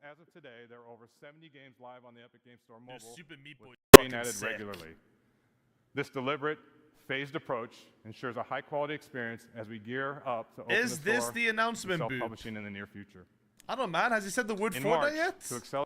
as of today, there are over 70 games live on the Epic Games Store mobile, Super Meat Boy. being added regularly. This deliberate, phased approach ensures a high-quality experience as we gear up to open the store. Is this the announcement booth? Self-publishing in the near future. I don't know, man. Has he said the word In Fortnite March, yet? To accelerate.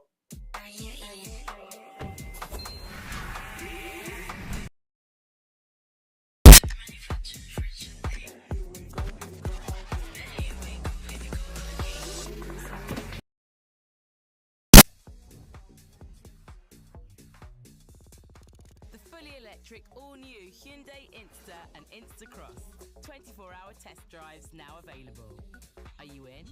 Electric all-new Hyundai Insta and Insta Cross. 24-hour test drives now available. Are you in?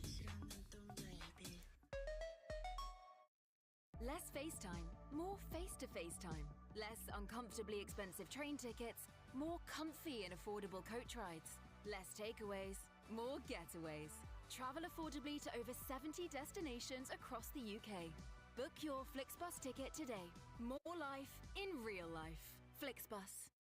Less FaceTime, more face-to-face time. Less uncomfortably expensive train tickets, more comfy and affordable coach rides. Less takeaways, more getaways. Travel affordably to over 70 destinations across the UK. Book your FlixBus ticket today. More life in real life. FlixBus.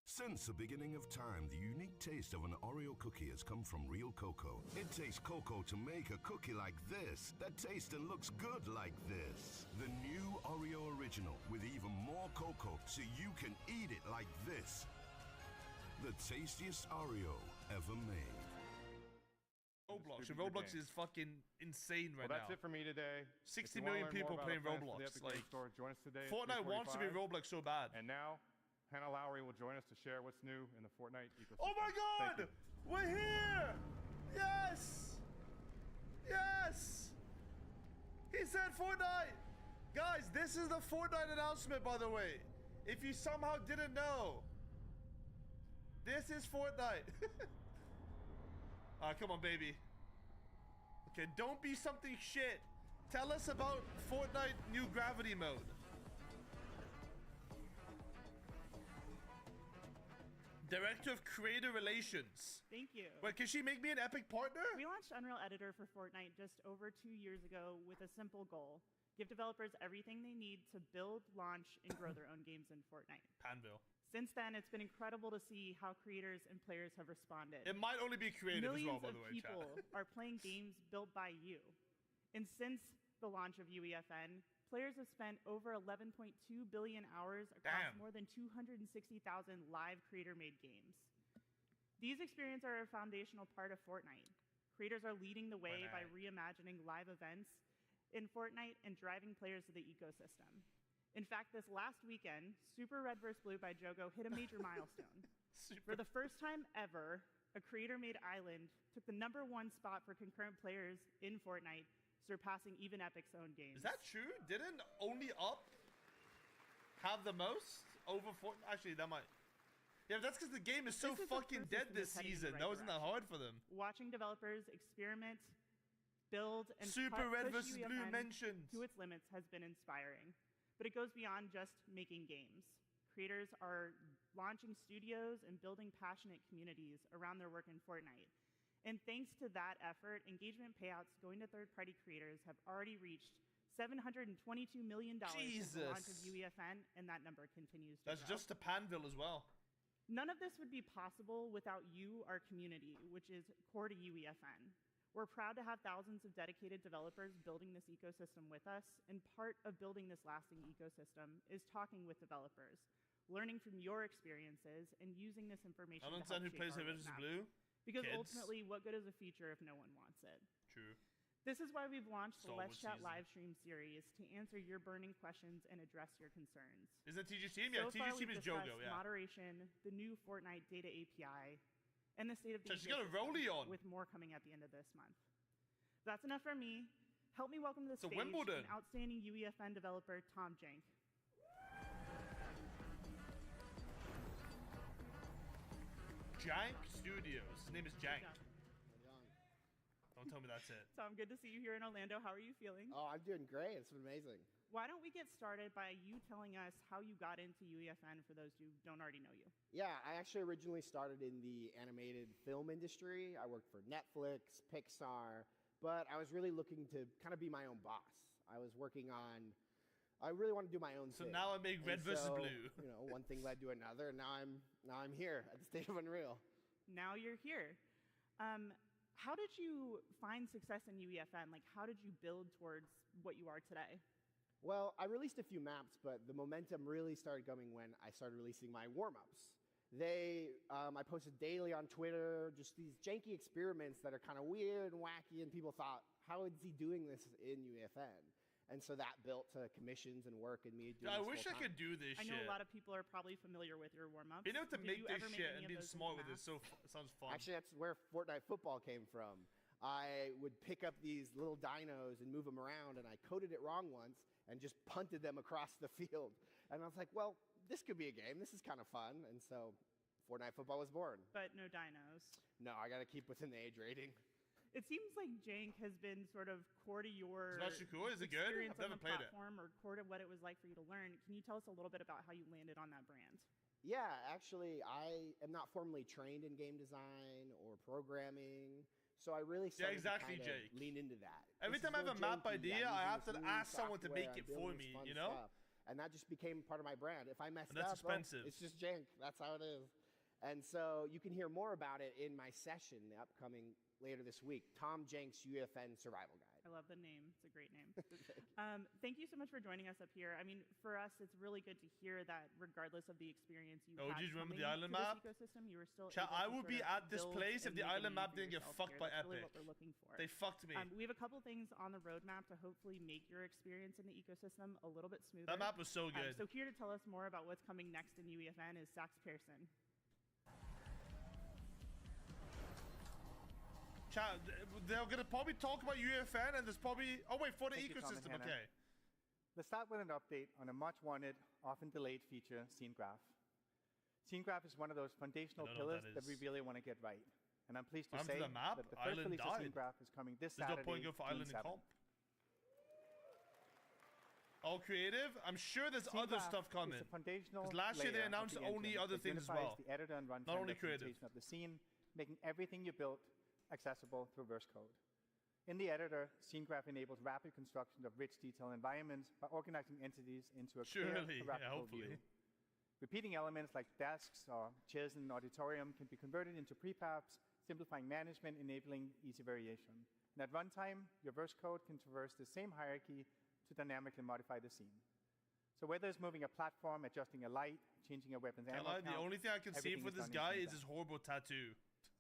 Since the beginning of time, the unique taste of an Oreo cookie has come from real cocoa. It takes cocoa to make a cookie like this, that tastes and looks good like this. The new Oreo Original, with even more cocoa, so you can eat it like this. The tastiest Oreo ever made. Roblox. Roblox is fucking insane right now. Well, that's now. it for me today. 60 million people playing Roblox. Like, join us today Fortnite wants to be Roblox so bad. And now, Hannah Lowry will join us to share what's new in the Fortnite ecosystem. Oh my god! We're here! Yes! Yes! He said Fortnite! Guys, this is the Fortnite announcement, by the way. If you somehow didn't know. This is Fortnite. Come on, baby. Okay, don't be something shit. Tell us about Fortnite new gravity mode. Director of Creator Relations. Thank you. Wait, can she make me an Epic partner? We launched Unreal Editor for Fortnite just over 2 years ago with a simple goal. Give developers everything they need to build, launch, and grow their own games in Fortnite. Panville. Since then, it's been incredible to see how creators and players have responded. It might only be creative Millions as well, by the way, of people are playing games built by you. And since the launch of UEFN, players have spent over 11.2 billion hours across more than 260,000 live creator-made games. These experiences are a foundational part of Fortnite. Creators are leading the way by reimagining live events in Fortnite and driving players to the ecosystem. In fact, this last weekend, Super Red vs. Blue by Jogo hit a major milestone. For the first time ever, a creator-made island took the #1 spot for concurrent players in Fortnite, surpassing even Epic's own games. Is that true? Didn't only Up have the most over Fortnite? Actually, that might... Yeah, that's because the game is so fucking dead this season. That wasn't that hard for them. Watching developers experiment, build, and Super Red push vs. Blue UEFN mentioned to its limits has been inspiring. But it goes beyond just making games. Creators are launching studios and building passionate communities around their work in Fortnite. And thanks to that effort, engagement payouts going to third-party creators have already reached $722 million since the launch of UEFN, and that number continues to grow. That's just to Panville as well. None of this would be possible without you, our community, which is core to UEFN. We're proud to have thousands of dedicated developers building this ecosystem with us, and part of building this lasting ecosystem is talking with developers, learning from your experiences, and using this information to help shape who plays our vs. roadmap. Blue? Because Kids. ultimately, what good is a feature if no one wants it? True. This is why we've launched the Star Let's Wars Chat season. live stream series to answer your burning questions and address your concerns. Is that TG Team? Yeah, So far, TG Team we've is Jogo, discussed yeah. moderation, the new Fortnite data API, and the state of the So she's got a ecosystem, rollie on. with more coming at the end of this month. That's enough from me. Help me welcome to the So stage Wimbledon. an outstanding UEFN developer, Tom Jank. Jank Studios. His name is Jank. Don't tell me that's it. Tom, good to see you here in Orlando. How are you feeling? Oh, I'm doing great. It's been amazing. Why don't we get started by you telling us how you got into UEFN for those who don't already know you? Yeah, I actually originally started in the animated film industry. I worked for Netflix, Pixar, but I was really looking to kind of be my own boss. I was working on, I really want to do my own So thing. now I make Red vs. Blue. You know, one thing led to another, and now I'm here at the state of Unreal. Now you're here. How did you find success in UEFN? Like, how did you build towards what you are today? Well, I released a few maps, but the momentum really started going when I started releasing my warm-ups. I posted daily on Twitter, just these janky experiments that are kind of weird and wacky, and people thought, how is he doing this in UEFN? And so that built to commissions and work and me doing I this wish I full-time. could do this I shit. know a lot of people are probably familiar with your warm-ups. Being able to Did make you this ever make shit any and of being those smart into with it sounds fun. Actually, that's where Fortnite football came from. I would pick up these little dinos and move them around, and I coded it wrong once and just punted them across the field. And I was like, well, this could be a game. This is kind of fun. And so Fortnite football was born. But no dinos. No, I got to keep within the age rating. It seems like jank has been sort of core to your It's not cool. Is it good? experience I've on never the played it. platform, or core to what it was like for you to learn. Can you tell us a little bit about how you landed on that brand? Yeah, actually, I am not formally trained in game design or programming, so I really started exactly, to kind Jake. of lean into that. Every This is time I have real a map janky. idea, I'm I using have to this new ask someone to software, make I'm it doing for this me, fun you know? stuff. And that just became part of my brand. If I messed And that's up, well, expensive. it's just jank. That's how it is. And so you can hear more about it in my session, the upcoming later this week, Tom Jenks UFN Survival Guide. I love the name. It's a great name. Thank you so much for joining us up here. I mean, for us, it's really good to hear that regardless of the experience you Oh, had do you remember coming the island to map? this ecosystem, you were still Chat, able I to would sort be of at this build place if and the make a island name map for didn't get yourself fucked here. by That's really Epic. what we're looking for. They fucked me. We have a couple things on the roadmap to hopefully make your experience in the ecosystem a little bit smoother. That map was so good. So here to tell us more about what's coming next in UEFN is Sax Pearson. Chat, they're gonna probably talk about UFN and there's probably for the Thank you, Tom and ecosystem. Hannah. Okay. Let's start with an update on a much-wanted, often delayed feature, Scene Graph. Scene Graph is one of those foundational I don't know what pillars that that we is. really want to get right. And I'm pleased to What happened say to the map? that the first Island release of Scene died. Graph is coming this There's no Saturday, point going for June Island in 7th. comp. All creative. I'm sure there's Scene other Graph stuff coming. is a foundational 'Cause last year they layer of announced the only engine other that things as unifies well. the editor and runtime Not only creative. representation of the scene, making everything you built accessible through verse code. In the editor, Scene Graph enables rapid construction of rich, detailed environments by organizing entities into a clear, Surely, yeah, hierarchical hopefully. view. Repeating elements like desks or chairs in an auditorium can be converted into prefabs, simplifying management, enabling easy variation. And at runtime, your verse code can traverse the same hierarchy to dynamically modify the scene. So whether it's moving a platform, adjusting a light, changing a weapon's Can't ammo lie, the count, only thing I can see everything for is this done in guy Scene is Graph. his horrible tattoo.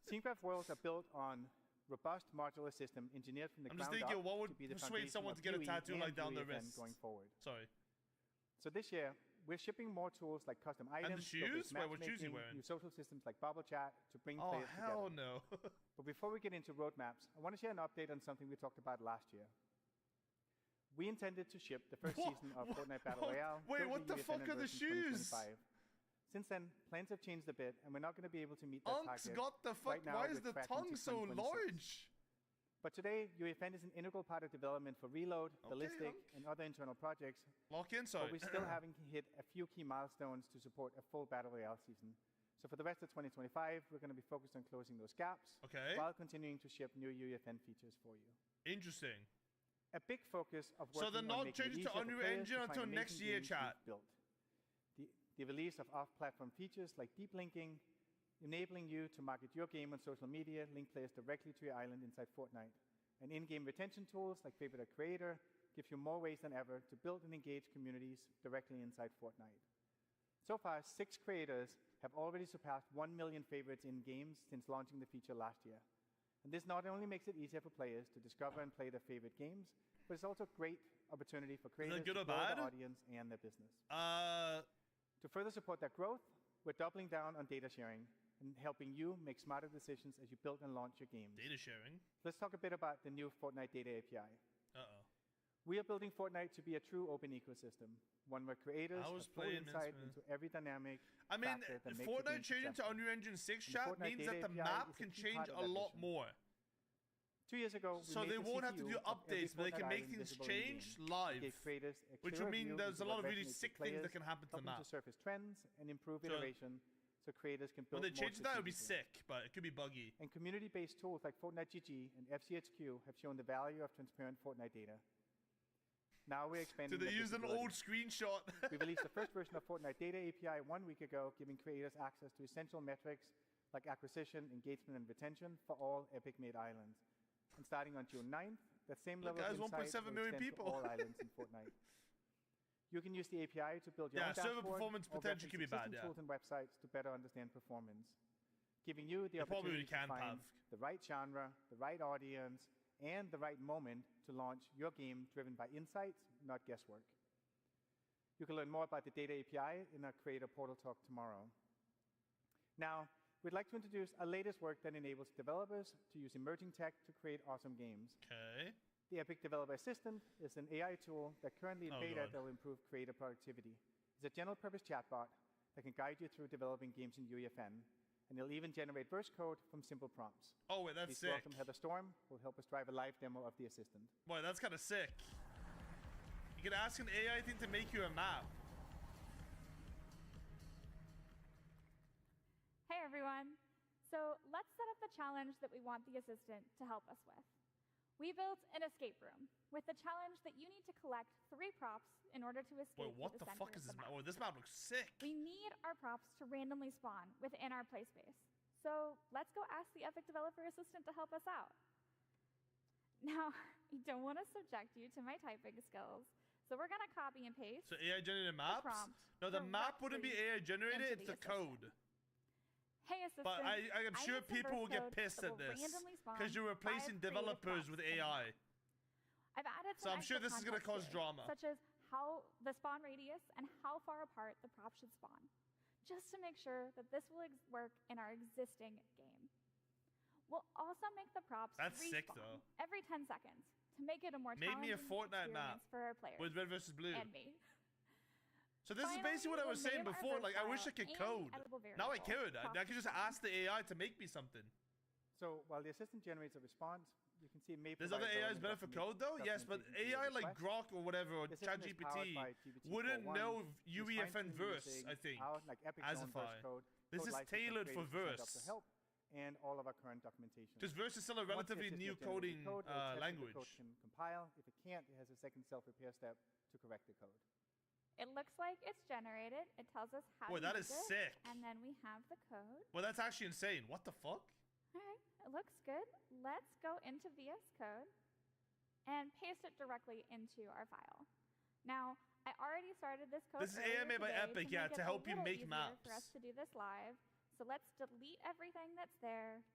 Scene Graph worlds are built on robust modular system engineered from the I'm ground just thinking, up what would to be the persuade foundation someone of to get a UE tattoo and like down their UEFN wrist? going forward. Sorry. So this year, we're shipping more tools like custom items, shoes? skill-based Wait, what shoes you matchmaking, wearing? new social systems like Bubble Chat to bring Oh, players hell together. no. But before we get into roadmaps, I want to share an update on something we talked about last year. We intended to ship the first season of Fortnite Battle Royale. Wait, during what the UEFN fuck are the version shoes? 2025. Since then, plans have changed a bit, and we're not going to be able to meet that Unk's target. got the fuck. Right now, Why we're is the tracking tongue to so 2026. large? But today, UEFN is an integral part of development for Reload, Ballistic, Unk. and other internal projects. Lock in, But sorry. we're still having to hit a few key milestones to support a full Battle Royale season. So for the rest of 2025, we're going to be focused on closing those gaps Okay. while continuing to ship new UEFN features for you. Interesting. A big focus of So working they're on not making it changing to easier for Unreal players Engine to find until next amazing year, games chat. we've built. The release of off-platform features like deep linking, enabling you to market your game on social media, link players directly to your island inside Fortnite. And in-game retention tools like Favorite Creator give you more ways than ever to build and engage communities directly inside Fortnite. So far, 6 creators have already surpassed 1 million favorites in games since launching the feature last year. And this not only makes it easier for players to discover and play their favorite games, but it's also a great opportunity for creators good to or grow bad? their audience and their business. Uh, To further support that growth, we're doubling down on data sharing and helping you make smarter decisions as you build and launch your games. data sharing. Let's talk a bit about the new Fortnite Data API. Uh-oh. We are building Fortnite to be a true open ecosystem, one where creators I was have full playing insight this, man. into every dynamic I mean, factor that makes a game Fortnite changing to successful. Unreal Engine 6 And the chat Fortnite means Data that the API map is a can key change part of a that lot vision. more. 2 years ago, we So made they the won't have to CPU do of every updates, but they can Fortnite make island things visible change in-game. live. It gave creators a Which clearer would mean view there's a into lot what of really resonates with sick things that players, can happen to the helping map. to surface trends and improve So- iteration so creators can When build they more change that, it would be strategically. sick, but it could be buggy. And community-based tools like Fortnite GG and FCHQ have shown the value of transparent Fortnite data. Now we're expanding Did they that use an visibility. old screenshot? We released the first version of Fortnite Data API 1 week ago, giving creators access to essential metrics like acquisition, engagement, and retention for all Epic-made islands. And starting on June 9th, That same Look, level guys, of insight 1.7 will million extend to people. all islands in Fortnite. You can use the API to build your Yeah, own server dashboard performance or potential reference could be bad, existing yeah. tools and websites to better understand performance, giving you the They probably opportunity to can, find Pav. the right genre, the right audience, and the right moment to launch your game driven by insights, not guesswork. You can learn more about the Data API in our Creator Portal talk tomorrow. Now, we'd like to introduce our latest work that enables developers to use emerging tech to create awesome games. Okay. The Epic Developer Assistant is an AI tool that currently in beta God. that will improve creator productivity. It's a general-purpose chatbot that can guide you through developing games in UEFN, and it'll even generate verse code from simple prompts. Oh, wait, that's Please sick. welcome Heather Storm, who will help us drive a live demo of the assistant. Boy, that's kind of sick. You can ask an AI thing to make you a map. Hey everyone. So let's set up the challenge that we want the assistant to help us with. We built an escape room with the challenge that you need to collect 3 props in order to escape. Wait, what the fuck is this map? Oh, this map looks sick. We need our props to randomly spawn within our play space. So let's go ask the Epic Developer Assistant to help us out. Now, I don't want to subject you to my typing skills, so we're going to copy and paste. So AI generated maps? prompt No, the map wouldn't be AI generated, into it's the the code. Hey, assistant. But I am sure need some people verse will get code pissed that at will this randomly spawn because you're 5 replacing creative developers props with in the AI. map. I've added So some I'm sure extra this is gonna context cause here, drama. such as how the spawn radius and how far apart the prop should spawn, just to make sure that this will work in our existing game. We'll also make the props That's respawn sick, though. every 10 seconds to make it a more Make me a challenging Fortnite map experience for our players with red versus blue. and me. So this is Finally, basically what I we'll was saying name our before. verse Like, I wish I file could and code. editable Now I variable could. I could just ask the AI to make me something. So while the assistant generates a response, you can see it may There's provide other AIs relevant better for code though? Yes, but documentation to your AI like request. Grok or whatever, or The system is powered ChatGPT by GPT wouldn't 4.1. know It's UEFN fine-tuned verse, using I think, our, like, Epic's own verse Asify. code, This code is license and tailored for creators to verse. help, and all of our current documentation. Because verse is still a Once the relatively assistant new generates the coding code, it'll check if language. the code can compile. If it can't, it has a second self-repair step to correct the code. It looks like it's generated. It tells us how Boy, to that use is it, sick. and then we have the code. Well, that's actually insane. What the fuck? All right, it looks good. Let's go into VS Code and paste it directly into our file. Now, I already started this code. This is AI made by earlier Epic, today yeah, make to it a help you little make easier for us maps. to do this live. So let's delete everything that's there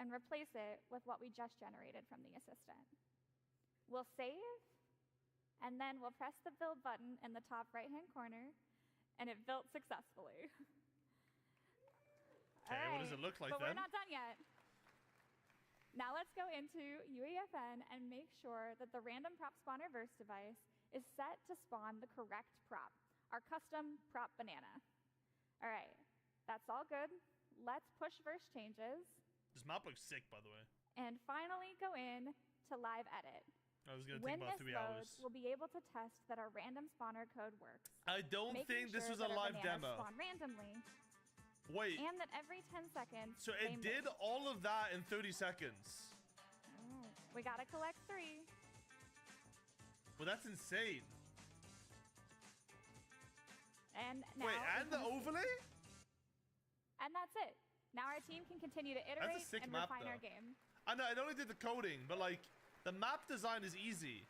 and replace it with what we just generated from the assistant. We'll save, and then we'll press the build button in the top right-hand corner, and it built successfully. Okay, what does it look like but then? we're not done yet. Now let's go into UEFN and make sure that the random prop spawner verse device is set to spawn the correct prop, our custom prop banana. All right, that's all good. Let's push verse changes This map looks sick, by the way. and finally go in to live edit. I was gonna When take about this 3 loads, hours. we'll be able to test that our random spawner code works. I don't making think this sure was a that our live bananas demo. spawn randomly, Wait, and that every 10 seconds. so they it did move. all of that in 30 seconds. We gotta collect 3. Well, that's insane. And now Wait, we and the can escape. overlay? And that's it. Now our team can continue to iterate sick and map, refine our though. game. I know, I only did the coding, but like, the map design is easy.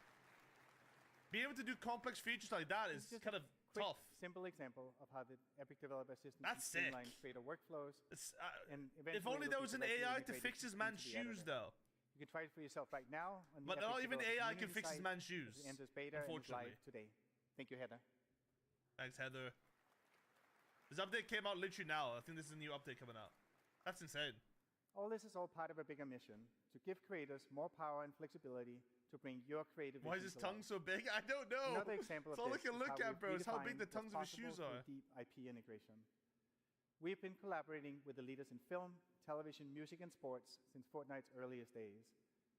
Being able to do complex features like that is Just kind of quick, tough. simple example of how the Epic Developer Assistant That's can streamline sick. creator workflows. It's, And if eventually only it'll there be was an directly AI to integrated fix his man's into the shoes, editor. though. You can try it for yourself right now. On the But Epic not even Developer AI can community fix his site man's as shoes, it enters beta and is unfortunately. live today. Thank you, Heather. Thanks, Heather. This update came out literally now. I think this is a new update coming out. That's insane. All this is all part of a bigger mission to give creators more power and flexibility to bring your creative Why is vision his to tongue life. so big? I don't know. Another example It's of all I this can is look how at, we've bro, is how big redefined the what's tongues of his possible shoes through are. Deep IP integration. We've been collaborating with the leaders in film, television, music, and sports since Fortnite's earliest days.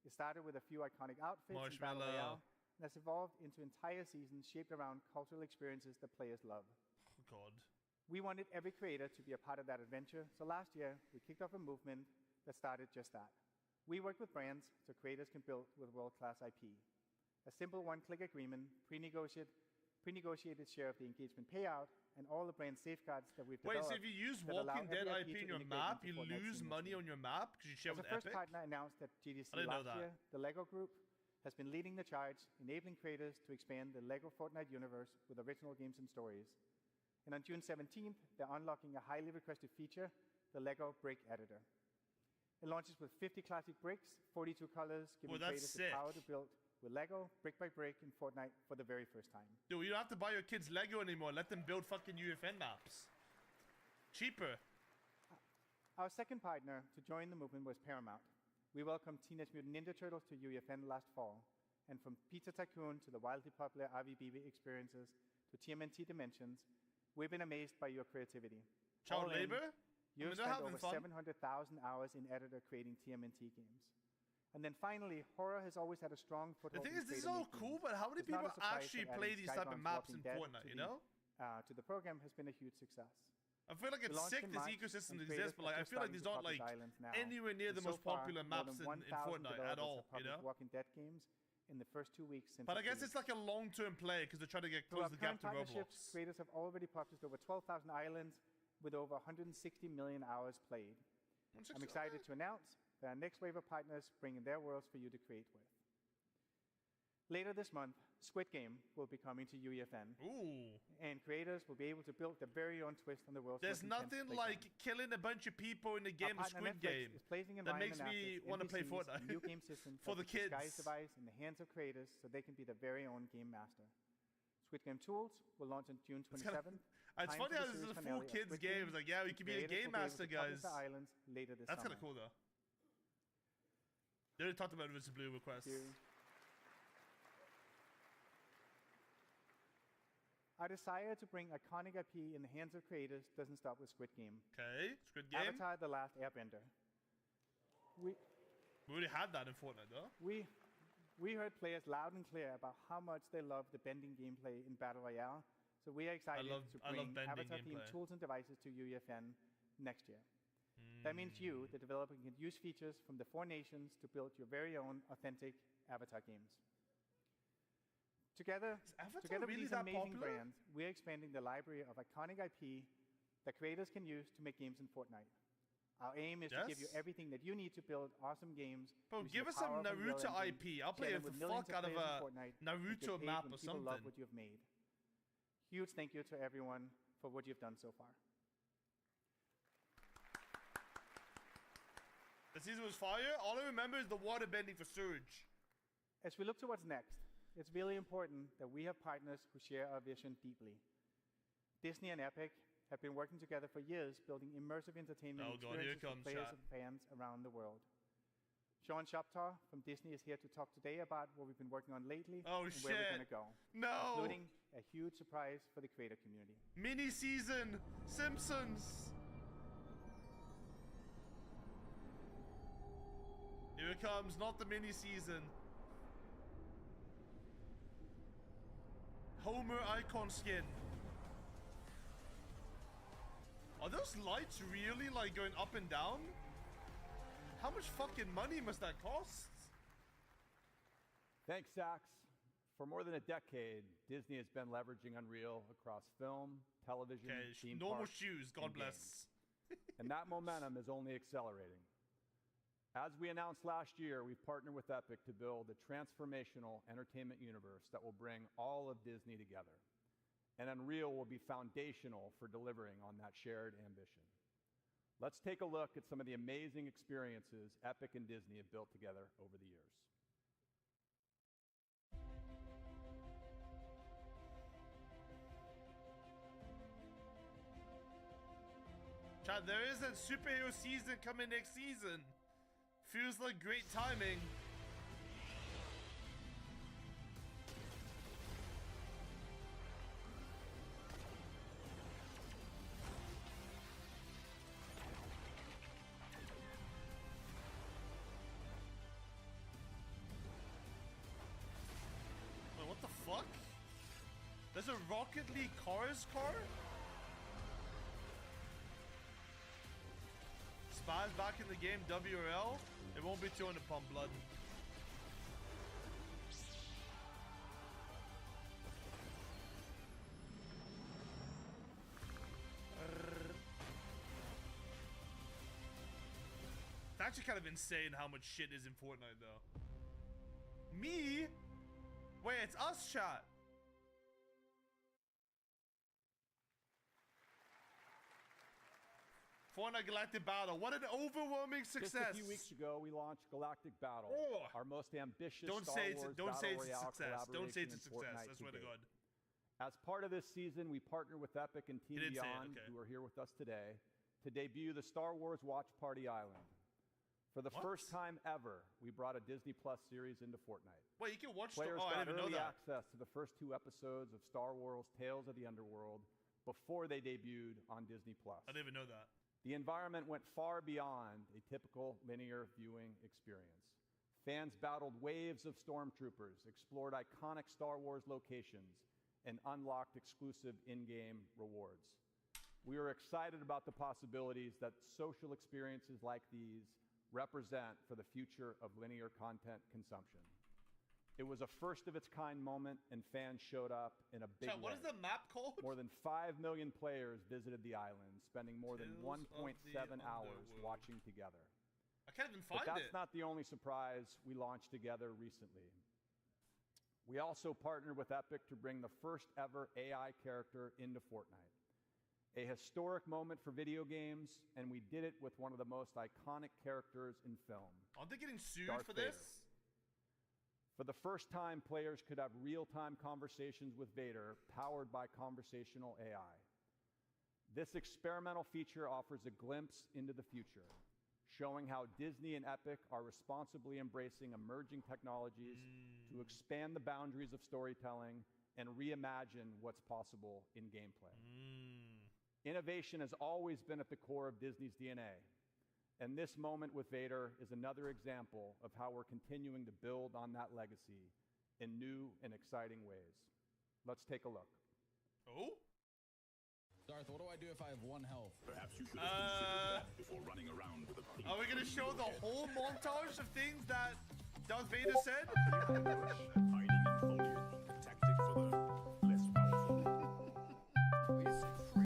It started with a few iconic outfits in Battle Marshmallow. Royale, and has evolved into entire seasons shaped around cultural experiences that players love. Oh, God. We wanted every creator to be a part of that adventure, so last year we kicked off a movement that started just that. We worked with brands so creators can build with world-class IP. A simple one-click agreement, pre-negotiated share of the engagement payout, and all the brand safeguards that we've Wait, developed. so if you use that allow Walking Dead every IP to in your integrate map, into you Fortnite lose money seamlessly. on your map because you share As with the first Epic? partner announced at GDC I didn't know last that. year, the LEGO Group has been leading the charge, enabling creators to expand the LEGO Fortnite universe with original games and stories. And on June 17th, they're unlocking a highly requested feature, the LEGO Brick Editor. It launches with 50 classic bricks, 42 colors, giving creators the power to build with LEGO, brick by brick, in Fortnite for the very first time. Dude, you don't have to buy your kids LEGO anymore. Let them build fucking UFN maps. Cheaper. Our second partner to join the movement was Paramount. We welcomed Teenage Mutant Ninja Turtles to UEFN last fall, and from Pizza Tycoon to the wildly popular RVB experiences to TMNT Dimensions, we've been amazed by your creativity. Child labor? You've spent over 700,000 hours in editor creating TMNT games. And then finally, horror has always had a strong foothold. The thing is, this is all cool, but how many people actually play these type of maps in Fortnite, you know? To the program has been a huge success. I feel like it's sick this ecosystem exists, but like I feel like these aren't like anywhere near the most popular maps in Fortnite at all, you know? Walking Dead games in the first 2 weeks since. But I guess it's like a long-term play because they're trying to close the gap to Roblox. Creators have already published over 12,000 islands with over 160 million hours played. I'm excited to announce that our next wave of partners bringing their worlds for you to create with. Later this month, Squid Game will be coming to UEFN. Ooh. And creators will be able to build their very own twist on the world's There's nothing like killing a bunch of people in the game of Squid Game that makes me want to play Fortnite. New game system for the kids. Disguise device in the hands of creators so they can be their very own game master. Squid Game Tools will launch on June 27th. It's funny how this is a full kids game. It's like, yeah, we can be a game master, guys. That's kind of cool, though. They already talked about it with the blue request. Our desire to bring iconic IP in the hands of creators doesn't stop with Squid Game. Okay, Squid Game. Avatar: The Last Airbender. We already had that in Fortnite, though. We heard players loud and clear about how much they love the bending gameplay in Battle Royale. So we are excited to bring Avatar-themed tools and devices to UEFN next year. That means you, the developer, can use features from the 4 nations to build your very own authentic Avatar games. Together with these amazing brands, we're expanding the library of iconic IP that creators can use to make games in Fortnite. Our aim is to give you everything that you need to build awesome games. Bro, give us some Naruto IP. I'll play the fuck out of a Naruto map or something. Love what you've made. Huge thank you to everyone for what you've done so far. The season was fire. All I remember is the water bending for Surge. As we look to what's next, it's really important that we have partners who share our vision deeply. Disney and Epic have been working together for years, building immersive entertainment experiences for players and fans around the world. Sean Shoptaw from Disney is here to talk today about what we've been working on lately and where we're going to go. No! Including a huge surprise for the creator community. Mini-season! Simpsons! Here it comes, not the mini-season. Homer icon skin. Are those lights really like going up and down? How much fucking money must that cost? Thanks, Sax. For more than a decade, Disney has been leveraging Unreal across film, television, theme normal parks, shoes, God bless. And that momentum is only accelerating. As we announced last year, we've partnered with Epic to build a transformational entertainment universe that will bring all of Disney together. And Unreal will be foundational for delivering on that shared ambition. Let's take a look at some of the amazing experiences Epic and Disney have built together over the years. Chad, there is a superhero season coming next season. Feels like great timing. Wait, what the fuck? There's a Rocket League Cars car? Spaz back in the game, WRL. It won't be 200 pump blood. It's actually kind of insane how much shit is in Fortnite, though. Me? Wait, it's us, chat. Fortnite Galactic Battle. What an overwhelming success. Just a few weeks ago, we launched Galactic Battle, our most ambitious Star Wars don't say Battle it's a Royale success. Don't say it's a collaboration in success. Fortnite I swear to date. God. As part of this season, we partnered with Epic and Team He did say it, Beyond, okay. who are here with us today, to debut the Star Wars Watch Party Island. For the first time ever, we brought a Disney Plus series into Fortnite. Wait, you can watch Players I got didn't even know early that. access to the first 2 episodes of Star Wars Tales of the Underworld before they debuted on Disney Plus. I didn't even know that. The environment went far beyond a typical linear viewing experience. Fans battled waves of stormtroopers, explored iconic Star Wars locations, and unlocked exclusive in-game rewards. We are excited about the possibilities that social experiences like these represent for the future of linear content consumption. It was a first-of-its-kind moment, and fans showed up in a big way. What is the map called? More than 5 million players visited the island, spending more than 1.7 hours watching together. I can't even find it. But that's not the only surprise we launched together recently. We also partnered with Epic to bring the first ever AI character into Fortnite. A historic moment for video games, and we did it with one of the most iconic characters in film. Aren't they getting sued Darth for this? Vader. For the first time, players could have real-time conversations with Vader, powered by conversational AI. This experimental feature offers a glimpse into the future, showing how Disney and Epic are responsibly embracing emerging technologies to expand the boundaries of storytelling and reimagine what's possible in gameplay. Innovation has always been at the core of Disney's DNA, and this moment with Vader is another example of how we're continuing to build on that legacy in new and exciting ways. Let's take a look. Oh? Darth, what do I do if I have 1 health? Perhaps you should have considered that before running around with a pink. Are we gonna show the whole montage of things that Darth Vader said? Find